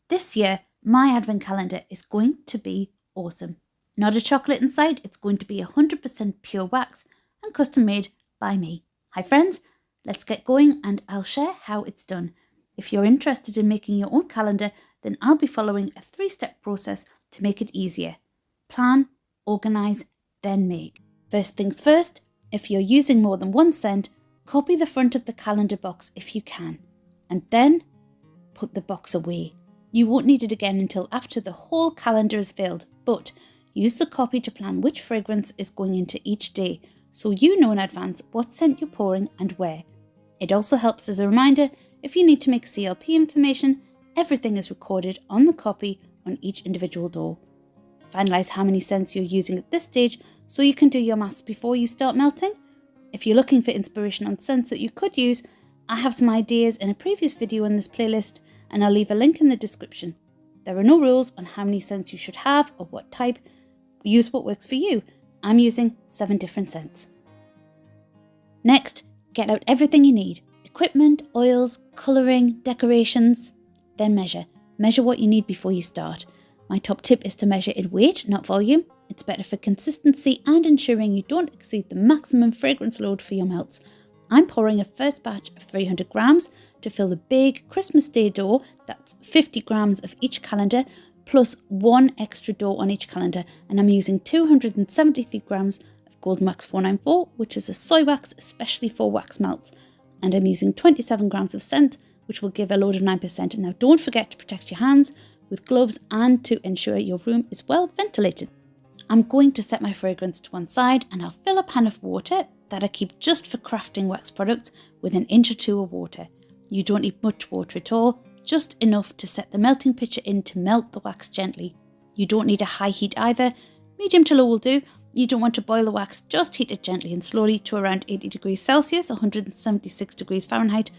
This year, my advent calendar is going to be awesome. Not a chocolate inside, it's going to be 100% pure wax and custom made by me. Hi friends, let's get going and I'll share how it's done. If you're interested in making your own calendar, then I'll be following a 3-step process to make it easier. Plan, organise, then make. First things first, if you're using more than one cent, copy the front of the calendar box if you can, and then put the box away. You won't need it again until after the whole calendar is filled, but use the copy to plan which fragrance is going into each day, so you know in advance what scent you're pouring and where. It also helps as a reminder if you need to make CLP information, everything is recorded on the copy on each individual door. Finalise how many scents you're using at this stage so you can do your maths before you start melting. If you're looking for inspiration on scents that you could use, I have some ideas in a previous video in this playlist and I'll leave a link in the description. There are no rules on how many scents you should have or what type. Use what works for you. I'm using 7 different scents. Next, get out everything you need. Equipment, oils, colouring, decorations. Then measure. Measure what you need before you start. My top tip is to measure in weight, not volume. It's better for consistency and ensuring you don't exceed the maximum fragrance load for your melts. I'm pouring a first batch of 300 grams to fill the big Christmas Day door. That's 50 grams of each calendar plus 1 extra door on each calendar, and I'm using 273 grams of Golden Wax 494, which is a soy wax especially for wax melts, and I'm using 27 grams of scent, which will give a load of 9%. Now don't forget to protect your hands with gloves and to ensure your room is well ventilated. I'm going to set my fragrance to one side and I'll fill a pan of water that I keep just for crafting wax products with 1 inch or 2 of water. You don't need much water at all, just enough to set the melting pitcher in to melt the wax gently. You don't need a high heat either, medium to low will do. You don't want to boil the wax, just heat it gently and slowly to around 80 degrees Celsius, 176 degrees Fahrenheit.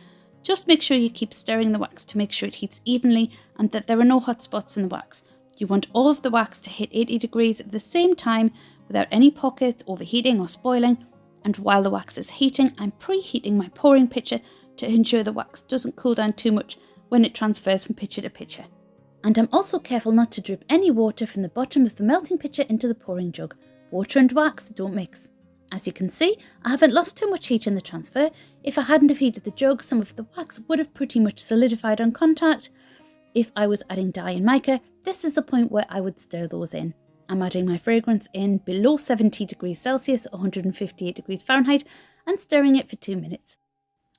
Just make sure you keep stirring the wax to make sure it heats evenly and that there are no hot spots in the wax. You want all of the wax to hit 80 degrees at the same time without any pockets, overheating or spoiling. And while the wax is heating, I'm preheating my pouring pitcher to ensure the wax doesn't cool down too much when it transfers from pitcher to pitcher. And I'm also careful not to drip any water from the bottom of the melting pitcher into the pouring jug. Water and wax don't mix. As you can see, I haven't lost too much heat in the transfer. If I hadn't have heated the jug, some of the wax would have pretty much solidified on contact. If I was adding dye and mica, this is the point where I would stir those in. I'm adding my fragrance in below 70 degrees Celsius, 158 degrees Fahrenheit, and stirring it for 2 minutes.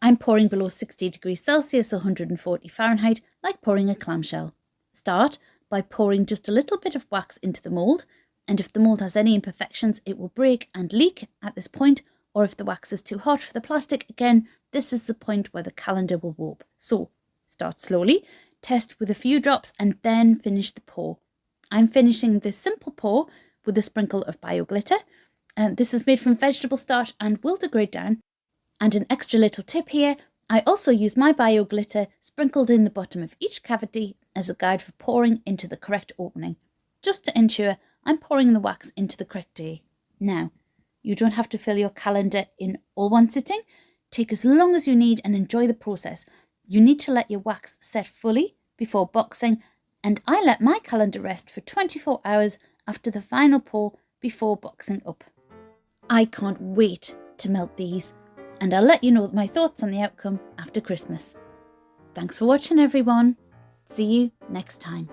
I'm pouring below 60 degrees Celsius, 140 Fahrenheit, like pouring a clamshell. Start by pouring just a little bit of wax into the mould, and if the mould has any imperfections, it will break and leak at this point, or if the wax is too hot for the plastic, again, this is the point where the calendar will warp. So, start slowly, test with a few drops, and then finish the pour. I'm finishing this simple pour with a sprinkle of bio glitter. This is made from vegetable starch and will degrade down. And an extra little tip here, I also use my bio glitter sprinkled in the bottom of each cavity as a guide for pouring into the correct opening, just to ensure I'm pouring the wax into the correct day. Now, you don't have to fill your calendar in all one sitting. Take as long as you need and enjoy the process. You need to let your wax set fully before boxing, and I let my calendar rest for 24 hours after the final pour before boxing up. I can't wait to melt these, and I'll let you know my thoughts on the outcome after Christmas. Thanks for watching everyone. See you next time.